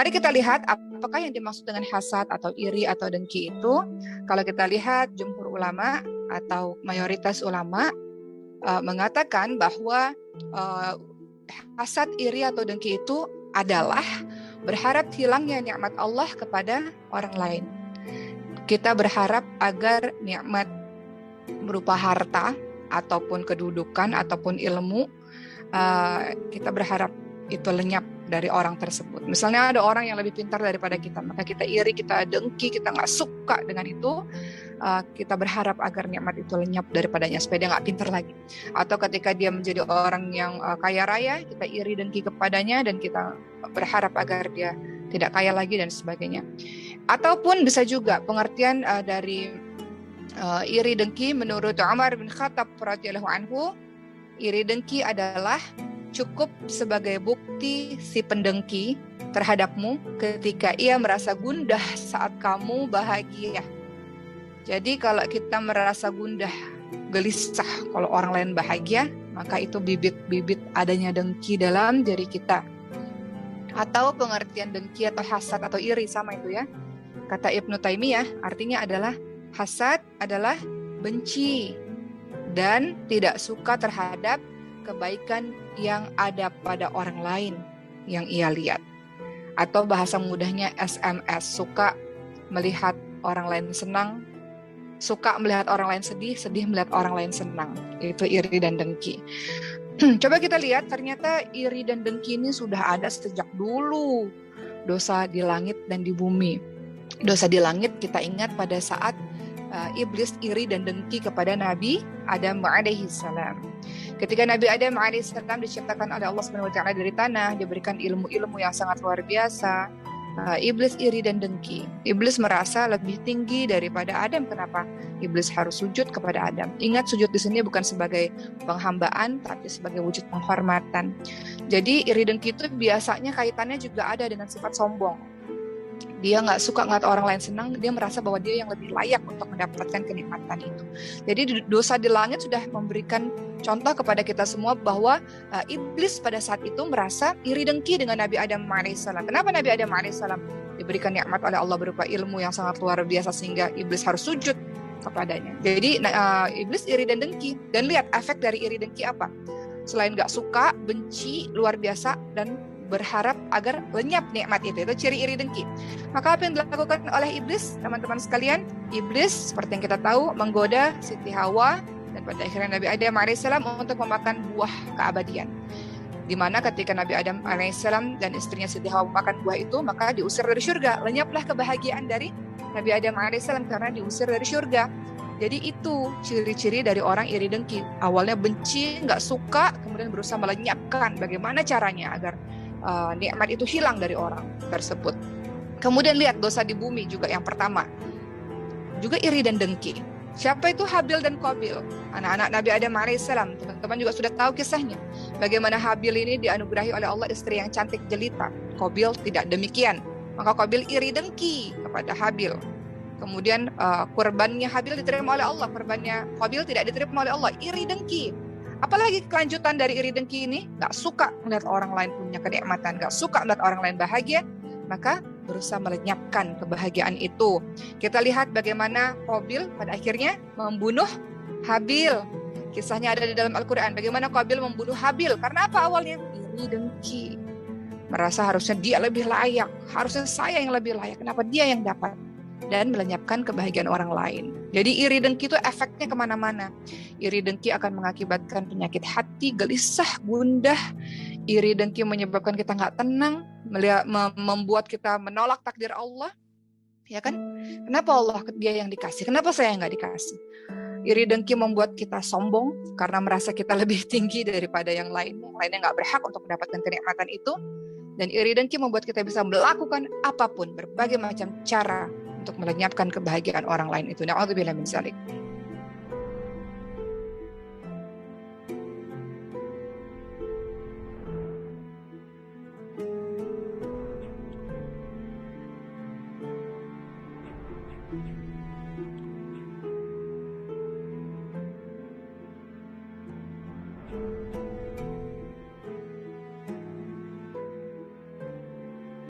Mari kita lihat apakah yang dimaksud dengan hasad atau iri atau dengki itu. Kalau kita lihat jumhur ulama atau mayoritas ulama mengatakan bahwa hasad, iri atau dengki itu adalah berharap hilangnya nikmat Allah kepada orang lain. Kita berharap agar nikmat berupa harta ataupun kedudukan ataupun ilmu, kita berharap itu lenyap dari orang tersebut. Misalnya ada orang yang lebih pintar daripada kita, maka kita iri, kita dengki, kita nggak suka dengan itu. Kita berharap agar nikmat itu lenyap daripadanya supaya dia nggak pintar lagi. Atau ketika dia menjadi orang yang kaya raya, kita iri dengki kepadanya dan kita berharap agar dia tidak kaya lagi dan sebagainya. Ataupun bisa juga pengertian dari iri dengki menurut Umar bin Khattab radhiyallahu anhu, iri dengki adalah cukup sebagai bukti si pendengki terhadapmu ketika ia merasa gundah saat kamu bahagia. Jadi kalau kita merasa gundah, gelisah kalau orang lain bahagia, maka itu bibit-bibit adanya dengki dalam diri kita. Atau pengertian dengki atau hasad atau iri sama itu ya. Kata Ibnu Taimiyah, artinya adalah hasad adalah benci dan tidak suka terhadap kebaikan yang ada pada orang lain yang ia lihat. Atau bahasa mudahnya SMS, suka melihat orang lain senang, suka melihat orang lain sedih, sedih melihat orang lain senang. Itu iri dan dengki. Coba kita lihat, ternyata iri dan dengki ini sudah ada sejak dulu. Dosa di langit dan di bumi. Dosa di langit kita ingat pada saat iblis iri dan dengki kepada Nabi Adam alaihi salam. Ketika Nabi Adam alaihi salam diciptakan oleh Allah Subhanahu wa taala dari tanah, diberikan ilmu-ilmu yang sangat luar biasa. Iblis iri dan dengki. Iblis merasa lebih tinggi daripada Adam. Kenapa? Iblis harus sujud kepada Adam. Ingat, sujud di sini bukan sebagai penghambaan, tapi sebagai wujud penghormatan. Jadi iri dengki itu biasanya kaitannya juga ada dengan sifat sombong. Dia nggak suka ngeliat orang lain senang, dia merasa bahwa dia yang lebih layak untuk mendapatkan kenikmatan itu. Jadi dosa di langit sudah memberikan contoh kepada kita semua bahwa iblis pada saat itu merasa iri dengki dengan Nabi Adam alaihissalam. Kenapa Nabi Adam alaihissalam diberikan nikmat oleh Allah berupa ilmu yang sangat luar biasa sehingga iblis harus sujud kepadanya. Jadi iblis iri dan dengki. Dan lihat efek dari iri dengki apa? Selain nggak suka, benci luar biasa dan berharap agar lenyap nikmat itu ciri iri dengki. Maka apa yang dilakukan oleh iblis, teman-teman sekalian? Iblis seperti yang kita tahu menggoda Siti Hawa dan pada akhirnya Nabi Adam alaihissalam untuk memakan buah keabadian. Di mana ketika Nabi Adam alaihissalam dan istrinya Siti Hawa memakan buah itu, maka diusir dari surga. Lenyaplah kebahagiaan dari Nabi Adam alaihissalam karena diusir dari surga. Jadi itu ciri-ciri dari orang iri dengki. Awalnya benci, nggak suka, kemudian berusaha melenyapkan bagaimana caranya agar nikmat itu hilang dari orang tersebut. Kemudian lihat dosa di bumi juga yang pertama, juga iri dan dengki. Siapa itu Habil dan Qabil? Anak-anak Nabi Adam alaihissalam. Teman-teman juga sudah tahu kisahnya. Bagaimana Habil ini dianugerahi oleh Allah istri yang cantik jelita. Qabil tidak demikian. Maka Qabil iri dengki kepada Habil. Kemudian kurbannya Habil diterima oleh Allah, kurbannya Qabil tidak diterima oleh Allah. Iri dengki. Apalagi kelanjutan dari iri dengki ini, gak suka melihat orang lain punya kenikmatan, gak suka melihat orang lain bahagia, maka berusaha melenyapkan kebahagiaan itu. Kita lihat bagaimana Qabil pada akhirnya membunuh Habil. Kisahnya ada di dalam Al-Quran. Bagaimana Qabil membunuh Habil. Karena apa awalnya? Iri dengki. Merasa harusnya dia lebih layak, harusnya saya yang lebih layak, kenapa dia yang dapat? Dan melenyapkan kebahagiaan orang lain. Jadi iri dengki itu efeknya kemana-mana. Iri dengki akan mengakibatkan penyakit hati, gelisah, gundah. Iri dengki menyebabkan kita nggak tenang, membuat kita menolak takdir Allah. Ya kan? Kenapa Allah dia yang dikasih? Kenapa saya yang nggak dikasih? Iri dengki membuat kita sombong karena merasa kita lebih tinggi daripada yang lain. Yang lainnya nggak berhak untuk mendapatkan kenikmatan itu. Dan iri dengki membuat kita bisa melakukan apapun, berbagai macam cara untuk melenyapkan kebahagiaan orang lain itu. Na'udzubillah min dzalik.